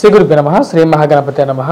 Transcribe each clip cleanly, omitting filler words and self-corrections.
శ్రీ గురుభ్యో నమః. శ్రీ మహాగణపతే నమః.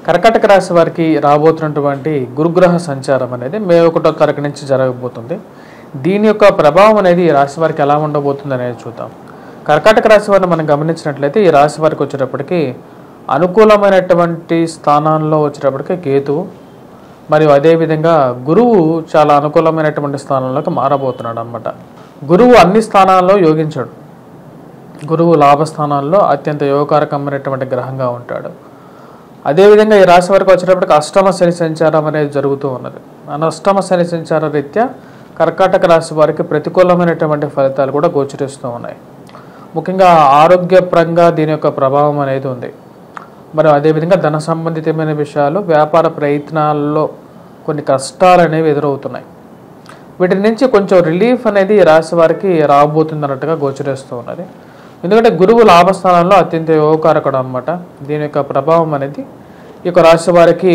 కర్కాటక రాశి వారికి రాబోతున్నటువంటి గురుగ్రహ సంచారం అనేది మే 1వ తారీఖు నుంచి జరగబోతుంది. దీని యొక్క ప్రభావం అనేది ఈ రాశి వారికి ఎలా ఉండబోతుంది అనేది చూద్దాం. కర్కాటక రాశి వారిని మనం గమనించినట్లయితే ఈ రాశి వారికి వచ్చేటప్పటికి అనుకూలమైనటువంటి స్థానాల్లో వచ్చేటప్పటికి కేతువు మరియు అదేవిధంగా గురువు చాలా అనుకూలమైనటువంటి స్థానంలోకి మారబోతున్నాడు అన్నమాట. గురువు అన్ని స్థానాల్లో యోగించాడు. గురువు లాభస్థానాల్లో అత్యంత యోగకారకమైనటువంటి గ్రహంగా ఉంటాడు. అదేవిధంగా ఈ రాశి వారికి వచ్చేటప్పటికి అష్టమ శని సంచారం అనేది జరుగుతూ ఉన్నది. అష్టమ శని సంచార రీత్యా కర్కాటక రాశి వారికి ప్రతికూలమైనటువంటి ఫలితాలు కూడా గోచరిస్తూ ఉన్నాయి. ముఖ్యంగా ఆరోగ్యపరంగా దీని యొక్క ప్రభావం అనేది ఉంది. మరి అదేవిధంగా ధన సంబంధితమైన విషయాలు, వ్యాపార ప్రయత్నాల్లో కొన్ని కష్టాలు అనేవి ఎదురవుతున్నాయి. వీటి నుంచి కొంచెం రిలీఫ్ అనేది ఈ రాశి వారికి రాబోతుంది అన్నట్టుగా గోచరిస్తూ ఉన్నది. ఎందుకంటే గురువు లాభస్థానంలో అత్యంత యోగకారకుడు అన్నమాట. దీని యొక్క ప్రభావం అనేది ఈ యొక్క రాశి వారికి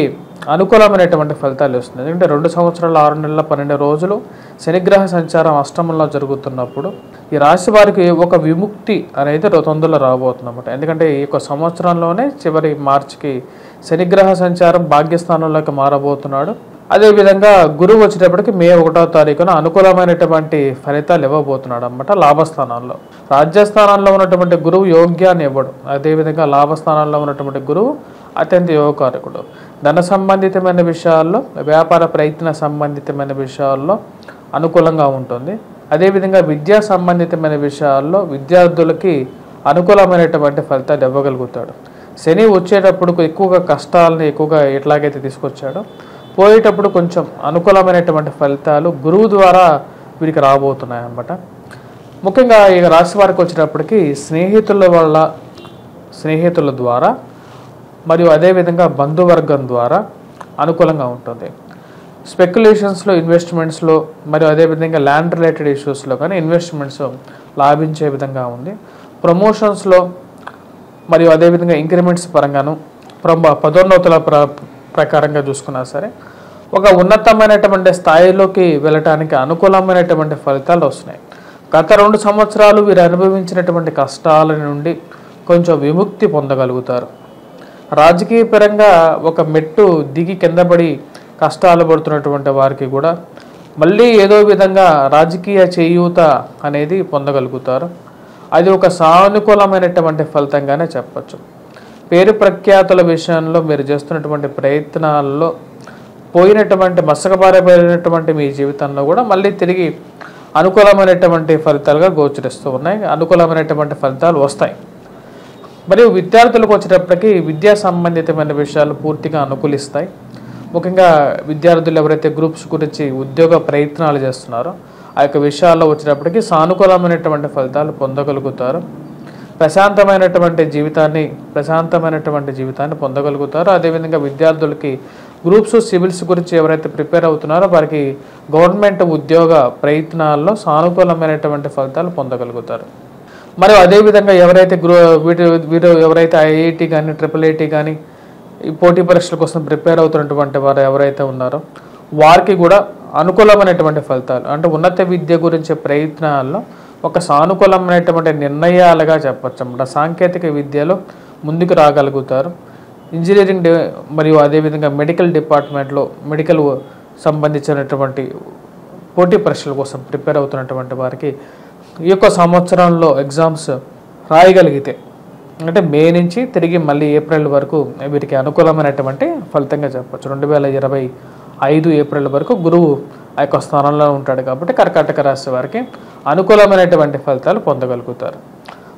అనుకూలమైనటువంటి ఫలితాలు ఇస్తుంది. ఎందుకంటే 2 సంవత్సరాల 6 నెలల 12 రోజులు శనిగ్రహ సంచారం అష్టమంలో జరుగుతున్నప్పుడు ఈ రాశి వారికి ఒక విముక్తి అనేది తొందరలో రాబోతుంది అన్నమాట. ఎందుకంటే ఈ యొక్క సంవత్సరంలోనే చివరి మార్చికి శనిగ్రహ సంచారం భాగ్యస్థానంలోకి మారబోతున్నాడు. అదేవిధంగా గురువు వచ్చేటప్పటికి మే 1వ తారీఖున అనుకూలమైనటువంటి ఫలితాలు ఇవ్వబోతున్నాడు అన్నమాట. లాభస్థానాల్లో రాజ్యస్థానాల్లో ఉన్నటువంటి గురువు యోగ్యాన్ని ఇవ్వడు. అదేవిధంగా లాభస్థానాల్లో ఉన్నటువంటి గురువు అత్యంత యోగకారకుడు. ధన సంబంధితమైన విషయాల్లో, వ్యాపార ప్రయత్న సంబంధితమైన విషయాల్లో అనుకూలంగా ఉంటుంది. అదేవిధంగా విద్యా సంబంధితమైన విషయాల్లో విద్యార్థులకి అనుకూలమైనటువంటి ఫలితాలు ఇవ్వగలుగుతాడు. శని వచ్చేటప్పుడు ఎక్కువగా కష్టాలని ఎక్కువగా ఎట్లాగైతే తీసుకొచ్చాడో పోయేటప్పుడు కొంచెం అనుకూలమైనటువంటి ఫలితాలు గురువు ద్వారా వీరికి రాబోతున్నాయి అన్నమాట. ముఖ్యంగా ఈ రాశి వారికి వచ్చేటప్పటికి స్నేహితుల ద్వారా మరియు అదేవిధంగా బంధువర్గం ద్వారా అనుకూలంగా ఉంటుంది. స్పెక్యులేషన్స్లో, ఇన్వెస్ట్మెంట్స్లో మరియు అదేవిధంగా ల్యాండ్ రిలేటెడ్ ఇష్యూస్లో కానీ ఇన్వెస్ట్మెంట్స్ లాభించే విధంగా ఉంది. ప్రమోషన్స్లో మరియు అదేవిధంగా ఇంక్రిమెంట్స్ పరంగాను పదోన్నతుల ప్రకారంగా చూసుకున్నా సరే ఒక ఉన్నతమైనటువంటి స్థాయిలోకి వెళ్ళటానికి అనుకూలమైనటువంటి ఫలితాలు వస్తున్నాయి. గత 2 సంవత్సరాలు వీరు అనుభవించినటువంటి కష్టాల నుండి కొంచెం విముక్తి పొందగలుగుతారు. రాజకీయ పరంగా ఒక మెట్టు దిగి కిందపడి కష్టాలు పడుతున్నటువంటి వారికి కూడా మళ్ళీ ఏదో విధంగా రాజకీయ చేయూత అనేది పొందగలుగుతారు. అది ఒక సానుకూలమైనటువంటి ఫలితంగానే చెప్పచ్చు. పేరు ప్రఖ్యాతుల విషయంలో మీరు చేస్తున్నటువంటి ప్రయత్నాల్లో పోయినటువంటి మసకబారిపోయినటువంటి మీ జీవితంలో కూడా మళ్ళీ తిరిగి అనుకూలమైనటువంటి ఫలితాలుగా గోచరిస్తూ ఉన్నాయి. అనుకూలమైనటువంటి ఫలితాలు వస్తాయి. మరియు విద్యార్థులకు వచ్చేటప్పటికి విద్యా సంబంధితమైన విషయాలు పూర్తిగా అనుకూలిస్తాయి. ముఖ్యంగా విద్యార్థులు ఎవరైతే గ్రూప్స్ గురించి ఉద్యోగ ప్రయత్నాలు చేస్తున్నారో ఆ యొక్క విషయాల్లో వచ్చేటప్పటికి సానుకూలమైనటువంటి ఫలితాలు పొందగలుగుతారు. ప్రశాంతమైనటువంటి జీవితాన్ని పొందగలుగుతారు. అదేవిధంగా విద్యార్థులకి గ్రూప్స్, సివిల్స్ గురించి ఎవరైతే ప్రిపేర్ అవుతున్నారో వారికి గవర్నమెంట్ ఉద్యోగ ప్రయత్నాల్లో సానుకూలమైనటువంటి ఫలితాలు పొందగలుగుతారు. మరియు అదేవిధంగా ఎవరైతే వీరు ఎవరైతే ఐఐటి కానీ IIIT కానీ ఈ పోటీ పరీక్షల కోసం ప్రిపేర్ అవుతున్నటువంటి వారు ఎవరైతే ఉన్నారో వారికి కూడా అనుకూలమైనటువంటి ఫలితాలు అంటే ఉన్నత విద్య గురించి ప్రయత్నాల్లో ఒక సానుకూలమైనటువంటి నిర్ణయాలుగా చెప్పచ్చు అన్నమాట. సాంకేతిక విద్యలో ముందుకు రాగలుగుతారు. ఇంజనీరింగ్ మరియు అదేవిధంగా మెడికల్ డిపార్ట్మెంట్లో మెడికల్ సంబంధించినటువంటి పోటీ పరీక్షల కోసం ప్రిపేర్ అవుతున్నటువంటి వారికి ఈ యొక్క సంవత్సరంలో ఎగ్జామ్స్ రాయగలిగితే అంటే మే నుంచి తిరిగి మళ్ళీ ఏప్రిల్ వరకు వీరికి అనుకూలమైనటువంటి ఫలితంగా చెప్పచ్చు. 2025 ఏప్రిల్ వరకు గురువు ఆ యొక్క స్థానంలో ఉంటాడు కాబట్టి కర్కాటక రాశి వారికి అనుకూలమైనటువంటి ఫలితాలు పొందగలుగుతారు.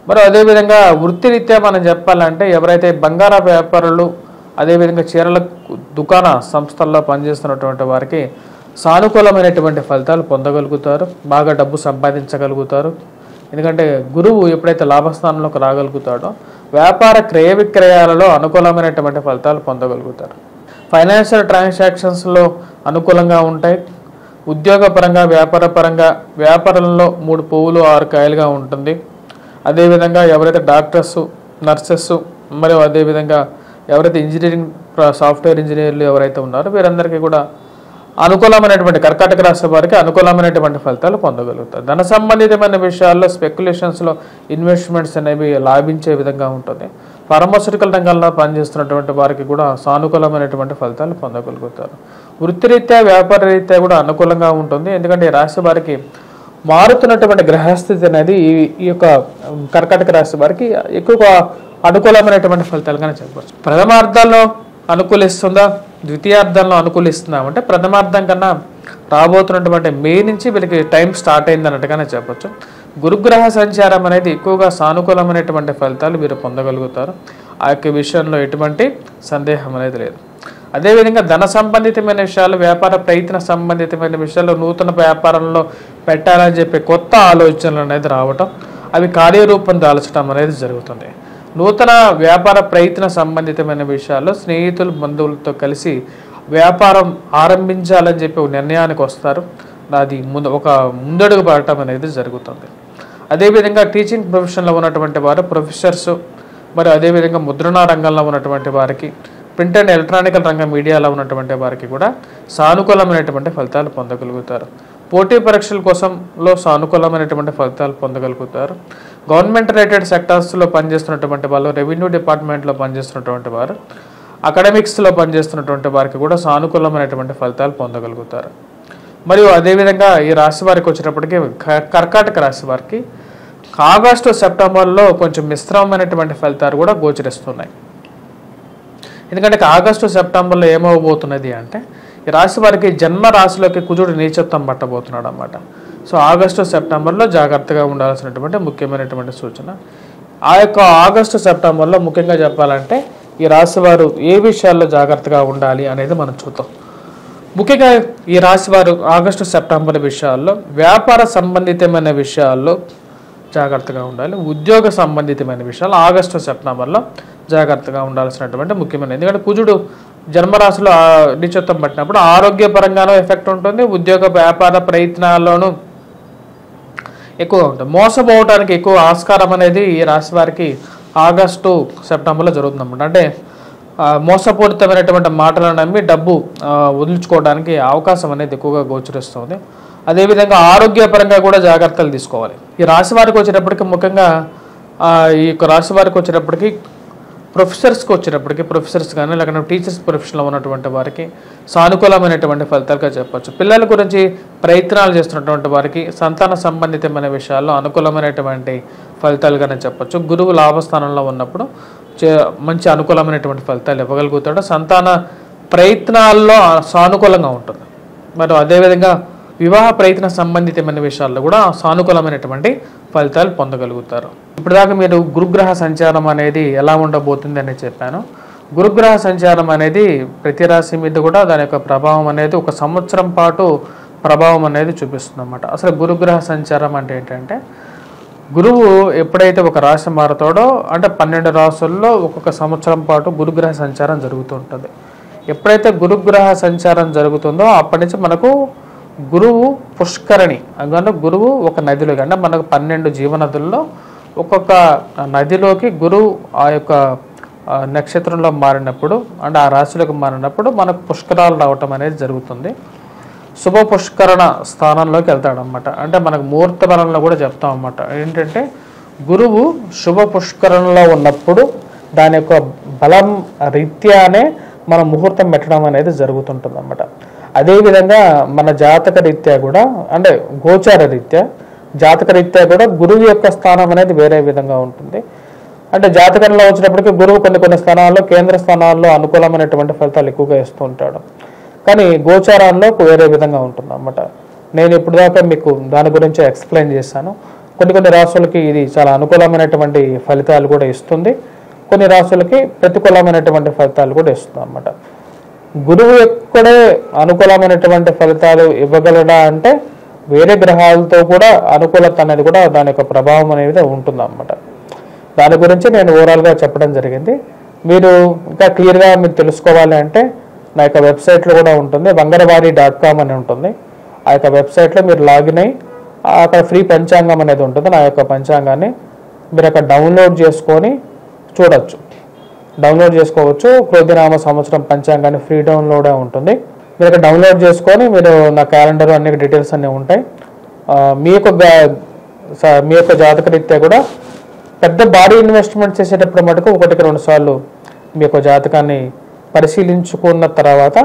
మరి అదేవిధంగా వృత్తిరీత్యా మనం చెప్పాలంటే ఎవరైతే బంగార వ్యాపారులు అదేవిధంగా చీరల దుకాణ సంస్థల్లో పనిచేస్తున్నటువంటి వారికి సానుకూలమైనటువంటి ఫలితాలు పొందగలుగుతారు. బాగా డబ్బు సంపాదించగలుగుతారు. ఎందుకంటే గురువు ఎప్పుడైతే లాభస్థానంలోకి రాగలుగుతాడో వ్యాపార క్రయ విక్రయాలలో అనుకూలమైనటువంటి ఫలితాలు పొందగలుగుతారు. ఫైనాన్షియల్ ట్రాన్సాక్షన్స్లో అనుకూలంగా ఉంటాయి. ఉద్యోగపరంగా, వ్యాపారంలో 3 పువ్వులు 6 కాయలుగా ఉంటుంది. అదేవిధంగా ఎవరైతే డాక్టర్స్, నర్సెస్ మరియు అదేవిధంగా ఎవరైతే ఇంజనీరింగ్ సాఫ్ట్వేర్ ఇంజనీర్లు ఎవరైతే ఉన్నారో వీరందరికీ కూడా అనుకూలమైనటువంటి కర్కాటక రాశి వారికి అనుకూలమైనటువంటి ఫలితాలు పొందగలుగుతారు. ధన సంబంధితమైన విషయాల్లో స్పెక్యులేషన్స్లో ఇన్వెస్ట్మెంట్స్ అనేవి లాభించే విధంగా ఉంటుంది. ఫార్మాస్యూటికల్ రంగంలో పనిచేస్తున్నటువంటి వారికి కూడా సానుకూలమైనటువంటి ఫలితాలు పొందగలుగుతారు. వృత్తిరీత్యా వ్యాపార రీత్యా కూడా అనుకూలంగా ఉంటుంది. ఎందుకంటే ఈ రాశి వారికి మారుతున్నటువంటి గ్రహస్థితి అనేది ఈ యొక్క కర్కాటక రాశి వారికి ఎక్కువగా అనుకూలమైనటువంటి ఫలితాలుగానే చెప్పవచ్చు. ప్రథమార్థంలో అనుకూలిస్తుందా, ద్వితీయార్థంలో అనుకూలిస్తుందా అంటే ప్రథమార్థం కన్నా రాబోతున్నటువంటి మే నుంచి వీళ్ళకి టైం స్టార్ట్ అయింది అన్నట్టుగానే చెప్పచ్చు. గురుగ్రహ సంచారం అనేది ఎక్కువగా సానుకూలమైనటువంటి ఫలితాలు వీరు పొందగలుగుతారు. ఆ యొక్క విషయంలో ఎటువంటి సందేహం అనేది లేదు. అదేవిధంగా ధన సంబంధితమైన విషయాలు, వ్యాపార ప్రయత్న సంబంధితమైన విషయాల్లో నూతన వ్యాపారంలో పెట్టాలని చెప్పి కొత్త ఆలోచనలు అనేది రావటం, అవి కార్యరూపం దాల్చడం అనేది జరుగుతుంది. నూతన వ్యాపార ప్రయత్న సంబంధితమైన విషయాల్లో స్నేహితులు బంధువులతో కలిసి వ్యాపారం ఆరంభించాలని చెప్పి ఒక నిర్ణయానికి వస్తారు. అది ఒక ముందడుగు పడటం అనేది జరుగుతుంది. అదేవిధంగా టీచింగ్ ప్రొఫెషన్లో ఉన్నటువంటి వారు, ప్రొఫెసర్స్, మరి అదేవిధంగా ముద్రణా రంగంలో ఉన్నటువంటి వారికి, ప్రింట్ అండ్ ఎలక్ట్రానికల్ రంగం మీడియాలో ఉన్నటువంటి వారికి కూడా సానుకూలమైనటువంటి ఫలితాలు పొందగలుగుతారు. పోటీ పరీక్షల కోసంలో సానుకూలమైనటువంటి ఫలితాలు పొందగలుగుతారు. గవర్నమెంట్ రిలేటెడ్ సెక్టార్స్లో పనిచేస్తున్నటువంటి వాళ్ళు, రెవెన్యూ డిపార్ట్మెంట్లో పనిచేస్తున్నటువంటి వారు, అకాడమిక్స్లో పనిచేస్తున్నటువంటి వారికి కూడా సానుకూలమైనటువంటి ఫలితాలు పొందగలుగుతారు. మరియు అదేవిధంగా ఈ రాశి వారికి వచ్చేటప్పటికి కర్కాటక రాశి వారికి ఆగస్టు సెప్టెంబర్లో కొంచెం మిశ్రమమైనటువంటి ఫలితాలు కూడా గోచరిస్తున్నాయి. ఎందుకంటే ఆగస్టు సెప్టెంబర్లో ఏమవబోతున్నది అంటే ఈ రాశి వారికి జన్మ రాశిలోకి కుజుడు నీచత్వం పట్టబోతున్నాడు అన్నమాట. సో ఆగస్టు సెప్టెంబర్లో జాగ్రత్తగా ఉండాల్సినటువంటి ముఖ్యమైనటువంటి సూచన. ఆ యొక్క ఆగస్టు సెప్టెంబర్లో ముఖ్యంగా చెప్పాలంటే ఈ రాశి వారు ఏ విషయాల్లో జాగ్రత్తగా ఉండాలి అనేది మనం చూద్దాం. ముఖ్యంగా ఈ రాశి వారు ఆగస్టు సెప్టెంబర్ విషయాల్లో వ్యాపార సంబంధితమైన విషయాల్లో జాగ్రత్తగా ఉండాలి. ఉద్యోగ సంబంధితమైన విషయాలు ఆగస్టు సెప్టెంబర్లో జాగ్రత్తగా ఉండాల్సినటువంటి ముఖ్యమైన, ఎందుకంటే కుజుడు జన్మరాశిలో నీచత్వం పట్టినప్పుడు ఆరోగ్యపరంగానూ ఎఫెక్ట్ ఉంటుంది, ఉద్యోగ వ్యాపార ప్రయత్నాల్లోనూ ఎక్కువగా ఉంటుంది. మోసపోవటానికి ఎక్కువ ఆస్కారం అనేది ఈ రాశి వారికి ఆగస్టు సెప్టెంబర్లో జరుగుతుంది అన్నమాట. అంటే మోసపూరితమైనటువంటి మాటలను నమ్మి డబ్బు వదిలించుకోవడానికి అవకాశం అనేది ఎక్కువగా గోచరిస్తుంది. అదేవిధంగా ఆరోగ్యపరంగా కూడా జాగ్రత్తలు తీసుకోవాలి. ఈ రాశి వారికి వచ్చేటప్పటికి ముఖ్యంగా ఈ యొక్క రాశి వారికి వచ్చేటప్పటికి ప్రొఫెసర్స్ కానీ లేకపోతే టీచర్స్ ప్రొఫెషన్లో ఉన్నటువంటి వారికి సానుకూలమైనటువంటి ఫలితాలుగా చెప్పచ్చు. పిల్లల గురించి ప్రయత్నాలు చేస్తున్నటువంటి వారికి సంతాన సంబంధితమైన విషయాల్లో అనుకూలమైనటువంటి ఫలితాలుగానే చెప్పచ్చు. గురువు లాభస్థానంలో ఉన్నప్పుడు మంచి అనుకూలమైనటువంటి ఫలితాలు ఇవ్వగలుగుతాడు. సంతాన ప్రయత్నాల్లో సానుకూలంగా ఉంటుంది. మరి అదేవిధంగా వివాహ ప్రయత్న సంబంధితమైన విషయాల్లో కూడా సానుకూలమైనటువంటి ఫలితాలు పొందగలుగుతారు. ఇప్పటిదాకా మీరు గురుగ్రహ సంచారం అనేది ఎలా ఉండబోతుంది అని చెప్పాను. గురుగ్రహ సంచారం అనేది ప్రతి రాశి మీద కూడా దాని యొక్క ప్రభావం అనేది ఒక సంవత్సరం పాటు ప్రభావం అనేది చూపిస్తుంది అన్నమాట. అసలు గురుగ్రహ సంచారం అంటే ఏంటంటే గురువు ఎప్పుడైతే ఒక రాశి మారుతాడో అంటే 12 రాశుల్లో ఒక్కొక్క సంవత్సరం పాటు గురుగ్రహ సంచారం జరుగుతూ ఉంటుంది. ఎప్పుడైతే గురుగ్రహ సంచారం జరుగుతుందో అప్పటి నుంచి మనకు గురువు పుష్కరణి అంటే గురువు ఒక నదిలోకి, అంటే మనకు 12 జీవనదుల్లో ఒక్కొక్క నదిలోకి గురువు ఆ యొక్క నక్షత్రంలో మారినప్పుడు అంటే ఆ రాశిలోకి మారినప్పుడు మనకు పుష్కరాలు రావటం అనేది జరుగుతుంది. శుభ పుష్కరణ స్థానంలోకి వెళ్తాడనమాట. అంటే మనకు ముహూర్త బలంలో కూడా చెప్తాం అన్నమాట. ఏంటంటే గురువు శుభ పుష్కరణలో ఉన్నప్పుడు దాని యొక్క బలం రీత్యానే మనం ముహూర్తం పెట్టడం అనేది జరుగుతుంటుంది అన్నమాట. అదేవిధంగా మన జాతక రీత్యా కూడా అంటే గోచార రీత్యా జాతక రీత్యా కూడా గురువు యొక్క స్థానం అనేది వేరే విధంగా ఉంటుంది. అంటే జాతకంలో వచ్చినప్పటికీ గురువు కొన్ని స్థానాల్లో కేంద్ర స్థానాల్లో అనుకూలమైనటువంటి ఫలితాలు ఎక్కువగా ఇస్తూ ఉంటాడు. కానీ గోచారాల్లో వేరే విధంగా ఉంటుంది అన్నమాట. నేను ఇప్పుడు దాకా మీకు దాని గురించి ఎక్స్ప్లెయిన్ చేశాను. కొన్ని రాశులకి ఇది చాలా అనుకూలమైనటువంటి ఫలితాలు కూడా ఇస్తుంది, కొన్ని రాశులకి ప్రతికూలమైనటువంటి ఫలితాలు కూడా ఇస్తుంది అన్నమాట. గురువు ఎక్కడే అనుకూలమైనటువంటి ఫలితాలు ఇవ్వగలడా అంటే వేరే గ్రహాలతో కూడా అనుకూలత అనేది కూడా దాని యొక్క ప్రభావం అనేది ఉంటుంది అన్నమాట. దాని గురించి నేను ఓవరాల్గా చెప్పడం జరిగింది. మీరు ఇంకా క్లియర్గా మీరు తెలుసుకోవాలి అంటే నా యొక్క వెబ్సైట్లో కూడా ఉంటుంది, vangarvari.com అని ఉంటుంది. ఆ యొక్క వెబ్సైట్లో మీరు లాగిన్ అయ్యి అక్కడ ఫ్రీ పంచాంగం అనేది ఉంటుంది. నా యొక్క పంచాంగాన్ని మీరు అక్కడ డౌన్లోడ్ చేసుకొని చూడొచ్చు, డౌన్లోడ్ చేసుకోవచ్చు. క్రోధినామ సంవత్సరం పంచాంగాన్ని ఫ్రీ డౌన్లోడే ఉంటుంది. మీరు అక్కడ డౌన్లోడ్ చేసుకొని మీరు నా క్యాలెండర్ అన్ని డీటెయిల్స్ అన్నీ ఉంటాయి. మీ యొక్క జాతక రీత్యా కూడా పెద్ద భారీ ఇన్వెస్ట్మెంట్ చేసేటప్పుడు మటుకు 1-2 సార్లు మీ యొక్క జాతకాన్ని పరిశీలించుకున్న తర్వాత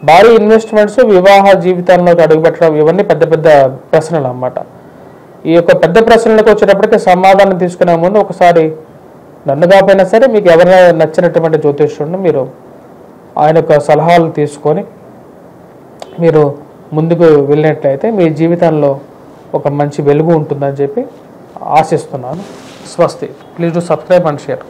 భారీ ఇన్వెస్ట్మెంట్స్ వివాహ జీవితంలోకి అడుగుపెట్టడం ఇవన్నీ పెద్ద పెద్ద ప్రశ్నలు అన్నమాట. ఈ యొక్క పెద్ద ప్రశ్నలకు వచ్చేటప్పటికి సమాధానం తీసుకునే ముందు ఒకసారి నన్ను కాకపోయినా సరే మీకు ఎవరైనా నచ్చినటువంటి జ్యోతిష్యుడిని మీరు ఆయన యొక్క సలహాలు తీసుకొని మీరు ముందుకు వెళ్ళినట్లయితే మీ జీవితంలో ఒక మంచి వెలుగు ఉంటుందని చెప్పి ఆశిస్తున్నాను. స్వస్తి. Please do subscribe and share.